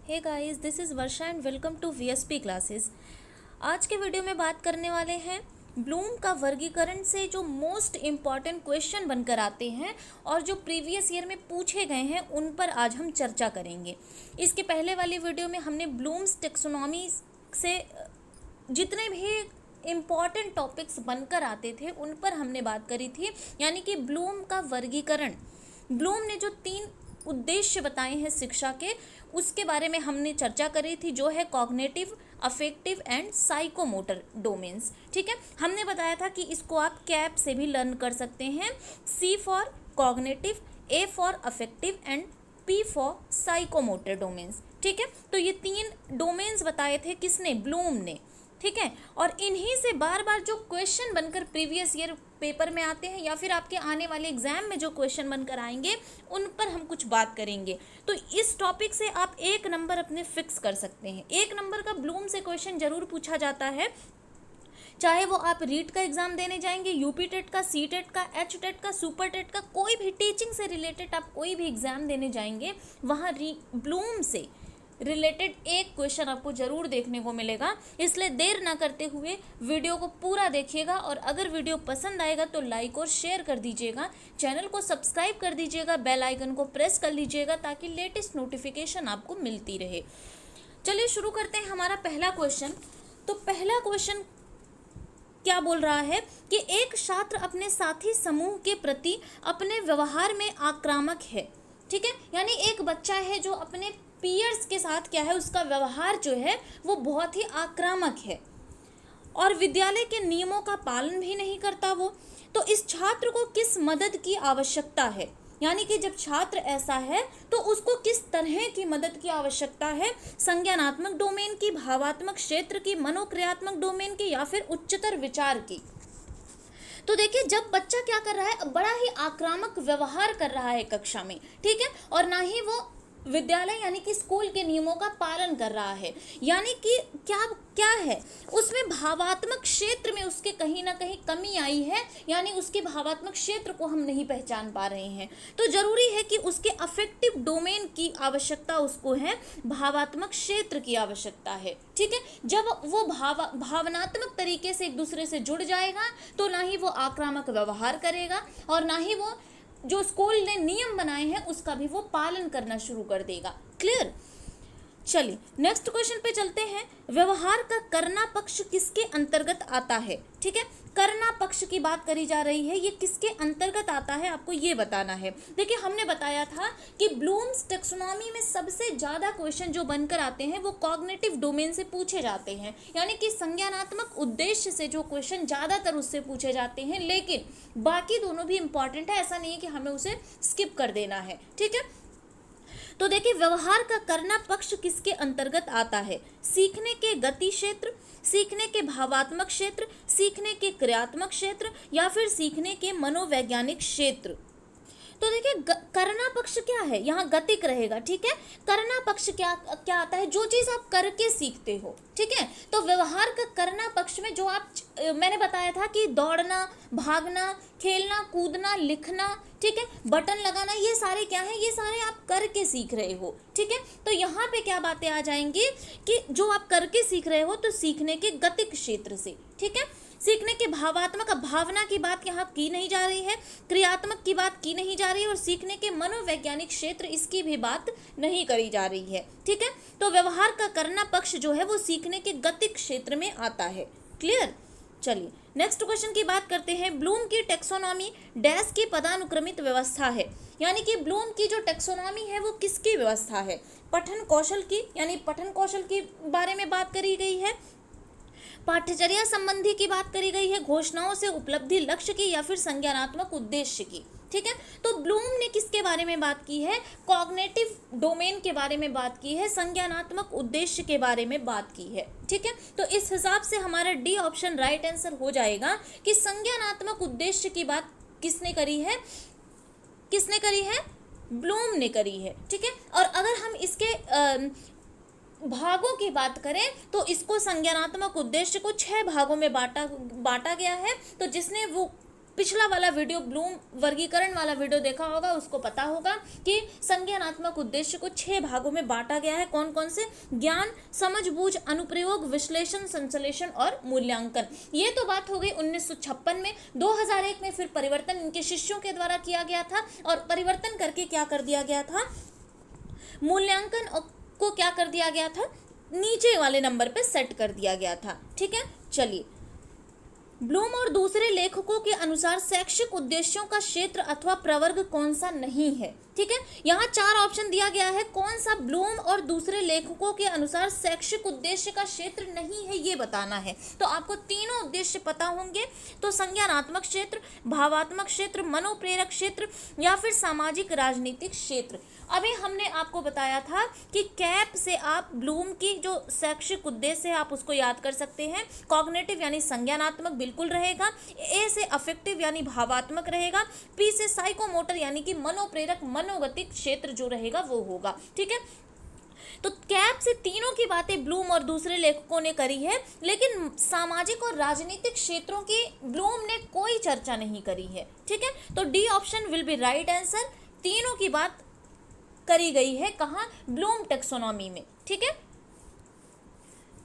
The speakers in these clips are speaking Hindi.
Hey guys, this is Varsha and welcome to VSP classes. आज के वीडियो में बात करने वाले हैं ब्लूम का वर्गीकरण से जो मोस्ट इम्पॉर्टेंट क्वेश्चन बनकर आते हैं और जो प्रीवियस ईयर में पूछे गए हैं उन पर आज हम चर्चा करेंगे। इसके पहले वाली वीडियो में हमने ब्लूम्स टेक्सोनॉमी से जितने भी इम्पॉर्टेंट टॉपिक्स बनकर आते थे उन पर हमने बात करी थी, यानी कि ब्लूम का वर्गीकरण। ब्लूम ने जो 3 उद्देश्य बताए हैं शिक्षा के, उसके बारे में हमने चर्चा करी थी, जो है cognitive, affective and psychomotor domains. ठीक है, हमने बताया था कि इसको आप कैप से भी लर्न कर सकते हैं। C for cognitive, A for affective and P for psychomotor domains. ठीक है, तो ये 3 डोमेन्स बताए थे किसने? ब्लूम ने। ठीक है, और इन्हीं से बार बार जो क्वेश्चन बनकर प्रीवियस ईयर पेपर में आते हैं या फिर आपके आने वाले एग्जाम में जो क्वेश्चन बनकर आएंगे उन पर हम कुछ बात करेंगे। तो इस टॉपिक से आप 1 नंबर अपने फिक्स कर सकते हैं। 1 नंबर का ब्लूम से क्वेश्चन जरूर पूछा जाता है, चाहे वो आप रीट का एग्जाम देने जाएंगे, यूपी टेट का, सी टेट का, एच टेट का, सुपर टेट का, कोई भी टीचिंग से रिलेटेड आप कोई भी एग्जाम देने जाएंगे, वहाँ ब्लूम से रिलेटेड एक क्वेश्चन आपको जरूर देखने को मिलेगा। इसलिए देर ना करते हुए वीडियो को पूरा देखिएगा, और अगर वीडियो पसंद आएगा तो लाइक और शेयर कर दीजिएगा, चैनल को सब्सक्राइब कर दीजिएगा, बेल आइकन को प्रेस कर लीजिएगा ताकि लेटेस्ट नोटिफिकेशन आपको मिलती रहे। चलिए शुरू करते हैं हमारा पहला क्वेश्चन। तो पहला क्वेश्चन क्या बोल रहा है कि एक छात्र अपने साथी समूह के प्रति अपने व्यवहार में आक्रामक है। ठीक है, यानी एक बच्चा है जो अपने पीयर्स के साथ क्या है, उसका व्यवहार जो है वो बहुत ही आक्रामक है और विद्यालय के नियमों का पालन भी नहीं करता वो। तो इस छात्र को किस मदद की आवश्यकता है? यानी कि जब छात्र ऐसा है तो उसको किस तरह की मदद की आवश्यकता है? संज्ञानात्मक डोमेन की, भावात्मक क्षेत्र की, मनोक्रियात्मक डोमेन की, या फिर उच्चतर विचार की? तो देखिए, जब बच्चा क्या कर रहा है, बड़ा ही आक्रामक व्यवहार कर रहा है कक्षा में, ठीक है, और ना ही वो विद्यालय यानी कि स्कूल के नियमों का पालन कर रहा है, यानी कि क्या है उसमें भावात्मक क्षेत्र में उसके कहीं ना कहीं कमी आई है, यानी उसके भावात्मक क्षेत्र को हम नहीं पहचान पा रहे हैं। तो जरूरी है कि उसके अफेक्टिव डोमेन की आवश्यकता उसको है, भावात्मक क्षेत्र की आवश्यकता है। ठीक है, जब वो भावनात्मक तरीके से एक दूसरे से जुड़ जाएगा तो ना ही वो आक्रामक व्यवहार करेगा और ना ही वो जो स्कूल ने नियम बनाए हैं उसका भी वो पालन करना शुरू कर देगा। क्लियर? चलिए नेक्स्ट क्वेश्चन पे चलते हैं। व्यवहार का करना पक्ष किसके अंतर्गत आता है? ठीक है, करना पक्ष की बात करी जा रही है, ये किसके अंतर्गत आता है आपको ये बताना है। देखिए, हमने बताया था कि ब्लूम्स टेक्सोनॉमी में सबसे ज़्यादा क्वेश्चन जो बनकर आते हैं वो कॉग्निटिव डोमेन से पूछे जाते हैं, यानी कि संज्ञानात्मक उद्देश्य से जो क्वेश्चन ज़्यादातर उससे पूछे जाते हैं, लेकिन बाकी दोनों भी इंपॉर्टेंट है, ऐसा नहीं है कि हमें उसे स्किप कर देना है। ठीक है, तो देखिए, व्यवहार का करना पक्ष किसके अंतर्गत आता है? सीखने के गति क्षेत्र, सीखने के भावात्मक क्षेत्र, सीखने के क्रियात्मक क्षेत्र, या फिर सीखने के मनोवैज्ञानिक क्षेत्र। तो देखिए, करना पक्ष क्या है, यहाँ गतिक रहेगा। ठीक है, करना पक्ष क्या आता है? जो चीज़ आप करके सीखते हो। ठीक है, तो व्यवहार का करना पक्ष में जो आप मैंने बताया था कि दौड़ना, भागना, खेलना, कूदना, लिखना, ठीक है, बटन लगाना, ये सारे क्या है? ये सारे आप करके सीख रहे हो। ठीक है, तो यहाँ पे क्या बातें आ जाएंगी कि जो आप करके सीख रहे हो तो सीखने के गतिक क्षेत्र से। ठीक है, सीखने के भावात्मक, भावना की बात यहाँ की नहीं जा रही है, क्रियात्मक की बात की नहीं जा रही है, और सीखने के मनोवैज्ञानिक क्षेत्र इसकी भी बात नहीं करी जा रही है। ठीक है, तो व्यवहार का करना पक्ष जो है वो सीखने के गतिक क्षेत्र में आता है। क्लियर? चलिए नेक्स्ट क्वेश्चन की बात करते हैं। ब्लूम की टेक्सोनॉमी डैश की पदानुक्रमित व्यवस्था है, यानी कि ब्लूम की जो टेक्सोनॉमी है वो किसकी व्यवस्था है? पठन कौशल की, यानी पठन कौशल के बारे में बात करी गई है, पाठ्यचर्या संबंधी की बात करी गई है, घोषणाओं से उपलब्धि लक्ष्य की, या फिर संज्ञानात्मक उद्देश्य की। ठीक है, तो ब्लूम ने किसके बारे में बात की है? कॉग्निटिव डोमेन के बारे में बात की है, संज्ञानात्मक उद्देश्य के बारे में बात की है। ठीक है, तो इस हिसाब से हमारा डी ऑप्शन राइट आंसर हो जाएगा कि संज्ञानात्मक उद्देश्य की बात किसने करी है? किसने करी है? ब्लूम ने करी है। ठीक है, और अगर हम इसके भागों की बात करें तो इसको संज्ञानात्मक उद्देश्य को 6 भागों में बांटा गया है। तो जिसने वो पिछला वाला वीडियो ब्लूम वर्गीकरण वाला वीडियो देखा होगा, उसको पता होगा कि संज्ञानात्मक उद्देश्य को 6 भागों में बांटा गया है। कौन कौन से? ज्ञान, समझबूझ, अनुप्रयोग, विश्लेषण, संश्लेषण और मूल्यांकन। ये तो बात हो गई 1956 में। 2001 में फिर परिवर्तन इनके शिष्यों के द्वारा किया गया था, और परिवर्तन करके क्या कर दिया गया था? मूल्यांकन को क्या कर दिया गया था? नीचे वाले नंबर पे सेट कर दिया गया था। ठीक है, चलिए। ब्लूम और दूसरे लेखकों के अनुसार शैक्षिक उद्देश्यों का क्षेत्र अथवा प्रवर्ग कौन सा नहीं है? ठीक है, यहाँ 4 ऑप्शन दिया गया है। कौन सा ब्लूम और दूसरे लेखकों के अनुसार शैक्षिक उद्देश्य का क्षेत्र नहीं है, ये बताना है। तो आपको तीनों उद्देश्य पता होंगे, तो संज्ञानात्मक क्षेत्र, भावात्मक क्षेत्र, मनोप्रेरक क्षेत्र या फिर सामाजिक राजनीतिक क्षेत्र। अभी हमने आपको बताया था कि कैप से आप ब्लूम की जो शैक्षिक उद्देश्य है आप उसको याद कर सकते हैं। कॉग्निटिव यानी संज्ञानात्मक बिल्कुल रहेगा, ए से अफेक्टिव यानी भावात्मक रहेगा, पी से साइकोमोटर यानी कि मनोप्रेरक मनोगतिक क्षेत्र जो रहेगा वो होगा। ठीक है, तो कैप से तीनों की बातें ब्लूम और दूसरे लेखकों ने करी है, लेकिन सामाजिक और राजनीतिक क्षेत्रों की ब्लूम ने कोई चर्चा नहीं करी है। ठीक है, तो D option will be right answer. तीनों की बात करी गई है कहाँ? ब्लूम टेक्सोनॉमी में। ठीक है,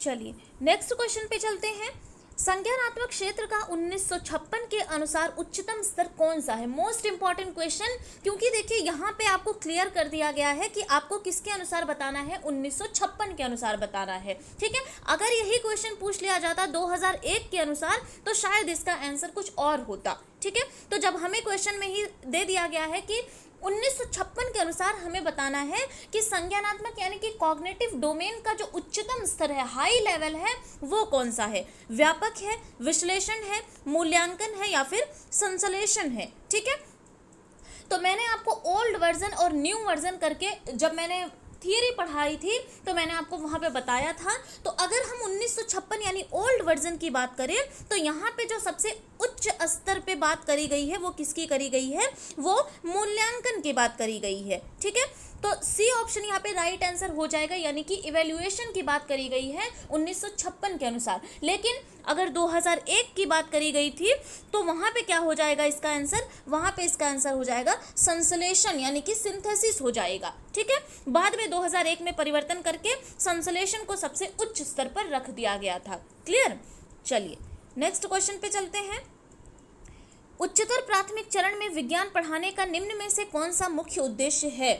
चलिए नेक्स्ट क्वेश्चन पे चलते हैं। संज्ञानात्मक क्षेत्र का 1956 के अनुसार उच्चतम स्तर कौन सा है? मोस्ट इंपॉर्टेंट क्वेश्चन, क्योंकि देखिए यहाँ पे आपको क्लियर कर दिया गया है कि आपको किसके अनुसार बताना है, 1956 के अनुसार बताना है। ठीक है, अगर यही क्वेश्चन पूछ लिया जाता 2001 के अनुसार तो शायद इसका आंसर कुछ और होता। ठीक है, तो जब हमें क्वेश्चन में ही दे दिया गया है कि 1956 के अनुसार हमें बताना है कि संज्ञानात्मक यानी कि कॉग्निटिव डोमेन का जो उच्चतम स्तर है, हाई लेवल है, वो कौन सा है? व्यापक है, विश्लेषण है, मूल्यांकन है या फिर संश्लेषण है। ठीक है, तो मैंने आपको ओल्ड वर्जन और न्यू वर्जन करके जब मैंने थियरी पढ़ाई थी तो मैंने आपको वहाँ पे बताया था। तो अगर हम 1956 यानी ओल्ड वर्जन की बात करें तो यहाँ पे जो सबसे उच्च स्तर पे बात करी गई है वो किसकी करी गई है? वो मूल्यांकन की बात करी गई है। ठीक है, तो सी ऑप्शन यहाँ पे राइट आंसर हो जाएगा, यानी कि इवैल्यूएशन की बात करी गई है 1956 के अनुसार। लेकिन अगर 2001 की बात करी गई थी तो वहाँ पे क्या हो जाएगा इसका आंसर? वहाँ पे इसका आंसर हो जाएगा संश्लेषण यानी कि सिंथेसिस हो जाएगा। ठीक है, बाद में 2001 में परिवर्तन करके संश्लेषण को सबसे उच्च स्तर पर रख दिया गया था। क्लियर? चलिए नेक्स्ट क्वेश्चन पे चलते हैं। उच्चतर प्राथमिक चरण में विज्ञान पढ़ाने का निम्न में से कौन सा मुख्य उद्देश्य है?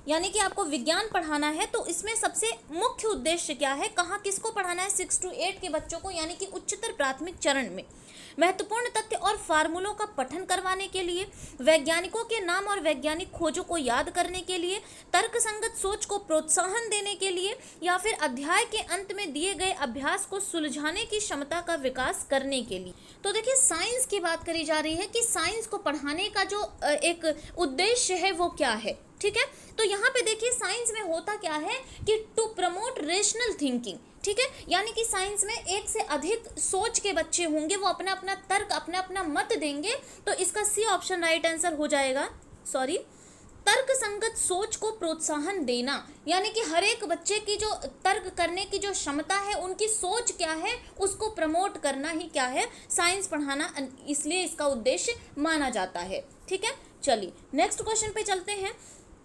यानी कि आपको विज्ञान पढ़ाना है तो इसमें सबसे मुख्य उद्देश्य क्या है? कहाँ किसको पढ़ाना है? 6 to 8 के बच्चों को, यानी कि उच्चतर प्राथमिक चरण में। महत्वपूर्ण तथ्य और फार्मूलों का पठन करवाने के लिए, वैज्ञानिकों के नाम और वैज्ञानिक खोजों को याद करने के लिए, तर्कसंगत सोच को प्रोत्साहन देने के लिए, या फिर अध्याय के अंत में दिए गए अभ्यास को सुलझाने की क्षमता का विकास करने के लिए। तो देखिए साइंस की बात करी जा रही है कि साइंस को पढ़ाने का जो एक उद्देश्य है वो क्या है। ठीक है, तो यहाँ पे देखिए साइंस में होता क्या है कि टू प्रमोट रेशनल थिंकिंग। ठीक है, यानी कि साइंस में एक से अधिक सोच के बच्चे होंगे, वो अपना अपना तर्क अपना अपना मत देंगे। तो इसका सी ऑप्शन राइट आंसर हो जाएगा। सॉरी, तर्क संगत सोच को प्रोत्साहन देना, यानी कि हर एक बच्चे की जो तर्क करने की जो क्षमता है, उनकी सोच क्या है, उसको प्रमोट करना ही क्या है, साइंस पढ़ाना, इसलिए इसका उद्देश्य माना जाता है। ठीक है, चलिए नेक्स्ट क्वेश्चन पे चलते हैं।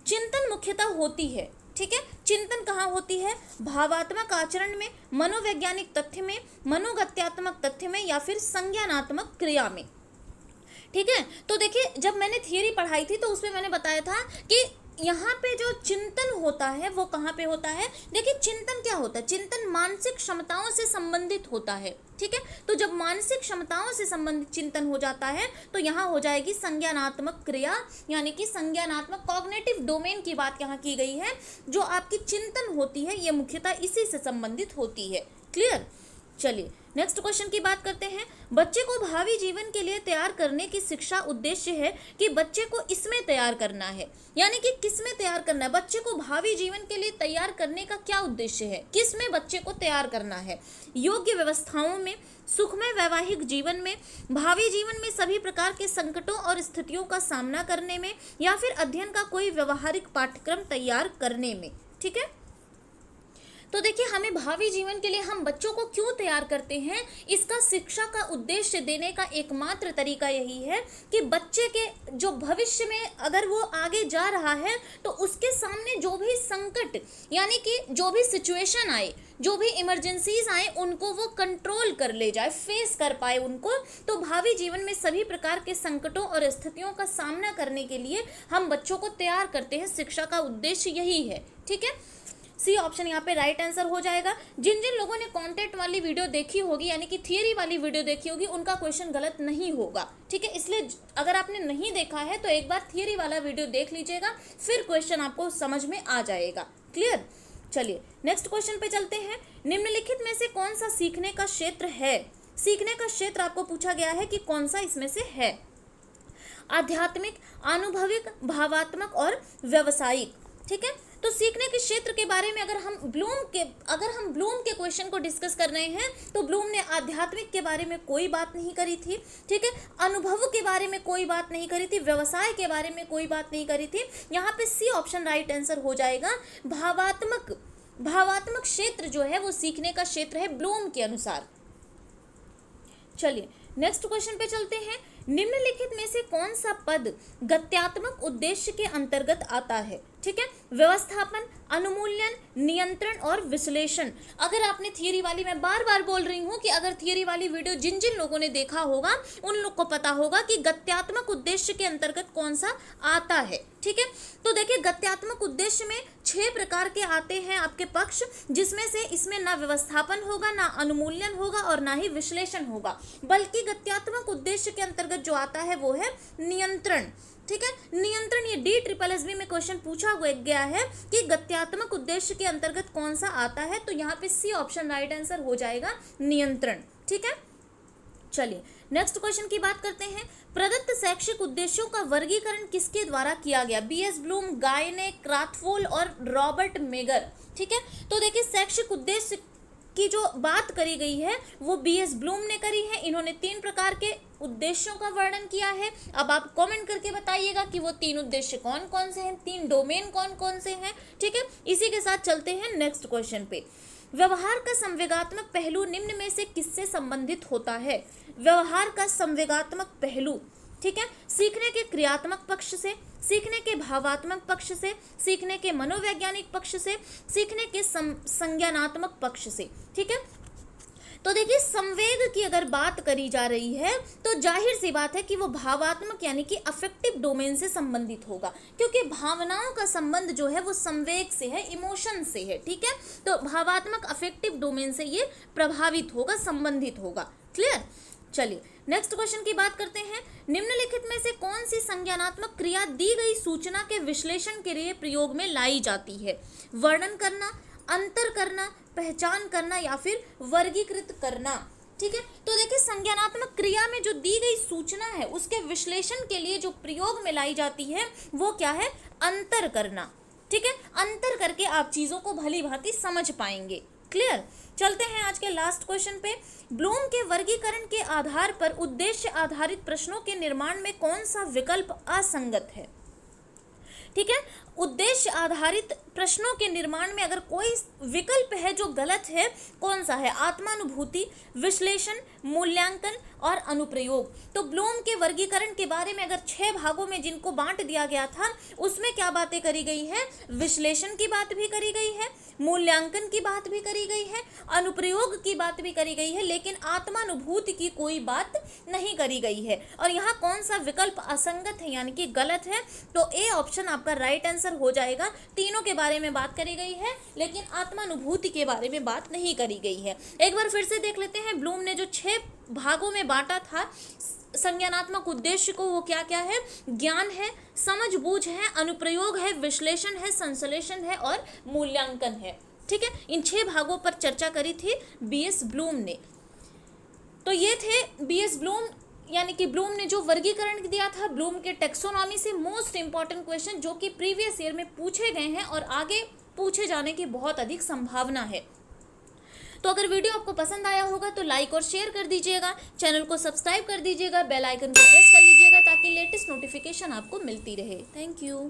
चिंतन मुख्यतः होती है, ठीक है, चिंतन कहाँ होती है? भावात्मक आचरण में, मनोवैज्ञानिक तथ्य में, मनोगत्यात्मक तथ्य में या फिर संज्ञानात्मक क्रिया में। ठीक है, तो देखिए जब मैंने थियरी पढ़ाई थी तो उसमें मैंने बताया था कि यहाँ पे जो चिंतन होता है वो कहाँ पे होता है। देखिए चिंतन क्या होता है? चिंतन मानसिक क्षमताओं से संबंधित होता है। ठीक है, तो जब मानसिक क्षमताओं से संबंधित चिंतन हो जाता है तो यहाँ हो जाएगी संज्ञानात्मक क्रिया, यानी कि संज्ञानात्मक कॉग्निटिव डोमेन की बात यहाँ की गई है। जो आपकी चिंतन होती है ये मुख्यतः इसी से संबंधित होती है। क्लियर? चलिए नेक्स्ट क्वेश्चन की बात करते हैं। बच्चे को भावी जीवन के लिए तैयार करने की शिक्षा उद्देश्य है कि बच्चे को इसमें तैयार करना है, यानी कि किस में तैयार करना है? बच्चे को भावी जीवन के लिए तैयार करने का क्या उद्देश्य है? किस में बच्चे को तैयार करना है? योग्य व्यवस्थाओं में, सुखमय वैवाहिक जीवन में, भावी जीवन में सभी प्रकार के संकटों और स्थितियों का सामना करने में, या फिर अध्ययन का कोई व्यवहारिक पाठ्यक्रम तैयार करने में। ठीक है, तो देखिए, हमें भावी जीवन के लिए हम बच्चों को क्यों तैयार करते हैं, इसका शिक्षा का उद्देश्य देने का एकमात्र तरीका यही है कि बच्चे के जो भविष्य में अगर वो आगे जा रहा है तो उसके सामने जो भी संकट यानी कि जो भी सिचुएशन आए, जो भी इमरजेंसीज आए, उनको वो कंट्रोल कर ले जाए, फेस कर पाए उनको। तो भावी जीवन में सभी प्रकार के संकटों और स्थितियों का सामना करने के लिए हम बच्चों को तैयार करते हैं। शिक्षा का उद्देश्य यही है। ठीक है, सी ऑप्शन यहाँ पे राइट आंसर हो जाएगा। जिन जिन लोगों ने कंटेंट वाली वीडियो देखी होगी यानी कि थियरी वाली वीडियो देखी होगी, उनका क्वेश्चन गलत नहीं होगा। ठीक है, इसलिए अगर आपने नहीं देखा है तो एक बार थियरी वाला वीडियो देख लीजिएगा, फिर क्वेश्चन आपको समझ में आ जाएगा। क्लियर? चलिए नेक्स्ट क्वेश्चन पे चलते हैं। निम्नलिखित में से कौन सा सीखने का क्षेत्र है? सीखने का क्षेत्र आपको पूछा गया है कि कौन सा इसमें से है। आध्यात्मिक, अनुभविक, भावात्मक और व्यवसायिक। ठीक है, तो सीखने के क्षेत्र के बारे में अगर हम ब्लूम के क्वेश्चन को डिस्कस कर रहे हैं तो ब्लूम ने आध्यात्मिक के बारे में कोई बात नहीं करी थी। ठीक है, अनुभव के बारे में कोई बात नहीं करी थी, व्यवसाय के बारे में कोई बात नहीं करी थी। यहाँ पे सी ऑप्शन राइट आंसर हो जाएगा। भावात्मक क्षेत्र जो है वो सीखने का क्षेत्र है ब्लूम के अनुसार। चलिए नेक्स्ट क्वेश्चन पे चलते हैं। निम्नलिखित में से कौन सा पद गत्यात्मक उद्देश्य के अंतर्गत आता है? ठीक है, व्यवस्थापन, अनुमूल्यन, नियंत्रण और विश्लेषण। अगर आपने थियरी वाली, मैं बार बार बोल रही हूँ कि अगर थियरी वाली वीडियो जिन जिन लोगों ने देखा होगा उन लोग को पता होगा कि गत्यात्मक उद्देश्य के अंतर्गत कौन सा आता है। ठीक है, तो देखिए गत्यात्मक उद्देश्य में 6 प्रकार के आते हैं आपके पक्ष, जिसमें से इसमें ना व्यवस्थापन होगा, ना अनुमूल्यन होगा और ना ही विश्लेषण होगा, बल्कि गत्यात्मक उद्देश्य के अंतर्गत जो आता है वो है नियंत्रण। ठीक है, नियंत्रण, ये DSSB में क्वेश्चन पूछा गया है कि गत्यात्मक उद्देश्य के अंतर्गत कौन सा आता है, तो यहाँ पे सी ऑप्शन राइट आंसर हो जाएगा, नियंत्रण। ठीक है, चलिए नेक्स्ट क्वेश्चन की बात करते हैं। प्रदत्त शैक्षिक उद्देश्यों का वर्गीकरण किसके द्वारा किया गया? BS ब्लूम, गायने, क्राथवोल और रॉबर्ट मेगर। ठीक है, तो देखिए शैक्षिक उद्देश्य की जो बात करी गई है वो BS ब्लूम ने करी है। इन्होंने 3 प्रकार के उद्देश्यों का वर्णन किया है। अब आप कमेंट करके बताइएगा कि वो 3 उद्देश्य कौन कौन से हैं, 3 डोमेन कौन कौन से हैं। ठीक है, इसी के साथ चलते हैं नेक्स्ट क्वेश्चन पे। व्यवहार का संवेगात्मक पहलू निम्न में से किससे संबंधित होता है? व्यवहार का संवेगात्मक पहलू, ठीक है, सीखने के क्रियात्मक पक्ष से, सीखने के भावात्मक पक्ष से, सीखने के मनोवैज्ञानिक पक्ष से, सीखने के संज्ञानात्मक पक्ष से। ठीक है, तो देखिए संवेग की अगर बात करी जा रही है तो जाहिर सी बात है कि वो भावात्मक यानी कि अफेक्टिव डोमेन से संबंधित होगा, क्योंकि भावनाओं का संबंध जो है वो संवेग से है, इमोशन से है। ठीक है, तो भावात्मक अफेक्टिव डोमेन से ये प्रभावित होगा, संबंधित होगा। क्लियर? चलिए नेक्स्ट क्वेश्चन की बात करते हैं। निम्नलिखित में से कौन सी संज्ञानात्मक क्रिया दी गई सूचना के विश्लेषण के लिए प्रयोग में लाई जाती है? वर्णन करना, अंतर करना, पहचान करना या फिर वर्गीकृत करना। ठीक है, तो देखिए संज्ञानात्मक क्रिया में जो दी गई सूचना है उसके विश्लेषण के लिए जो प्रयोग में लाई जाती है वो क्या है? अंतर करना। ठीक है, अंतर करके आप चीजों को भली भांति समझ पाएंगे। क्लियर? चलते हैं आज के लास्ट क्वेश्चन पे। ब्लूम के वर्गीकरण के आधार पर उद्देश्य आधारित प्रश्नों के निर्माण में कौन सा विकल्प असंगत है? ठीक है, उद्देश्य आधारित प्रश्नों के निर्माण में अगर कोई विकल्प है जो गलत है, कौन सा है? आत्मानुभूति, विश्लेषण, मूल्यांकन और अनुप्रयोग। तो ब्लूम के वर्गीकरण के बारे में अगर 6 भागों में जिनको बांट दिया गया था उसमें क्या बातें करी गई है? विश्लेषण की बात भी करी गई है, मूल्यांकन की बात भी करी गई है, अनुप्रयोग की बात भी करी गई है, लेकिन आत्मानुभूति की कोई बात नहीं करी गई है। और यहाँ कौन सा विकल्प असंगत है यानी कि गलत है? तो ए ऑप्शन आपका राइट आंसर हो जाएगा। तीनों के बारे में बात करी गई है लेकिन आत्मानुभूति के बारे में बात नहीं करी गई है। एक बार फिर से देख लेते हैं, ब्लूम ने जो 6 भागों में बांटा था संज्ञानात्मक उद्देश्य को, वो क्या क्या है? ज्ञान है, समझ बूझ है, अनुप्रयोग है, विश्लेषण है, संश्लेषण है और मूल्यांकन है। ठीक है, इन 6 भागों पर चर्चा करी थी BS ब्लूम ने। तो ये थे BS ब्लूम यानी कि ब्लूम ने जो वर्गीकरण दिया था ब्लूम के टेक्सोनॉमी से मोस्ट इंपॉर्टेंट क्वेश्चन जो कि प्रीवियस ईयर में पूछे गए हैं और आगे पूछे जाने की बहुत अधिक संभावना है। तो अगर वीडियो आपको पसंद आया होगा तो लाइक और शेयर कर दीजिएगा, चैनल को सब्सक्राइब कर दीजिएगा, बेल आइकन को प्रेस कर लीजिएगा ताकि लेटेस्ट नोटिफिकेशन आपको मिलती रहे। Thank you.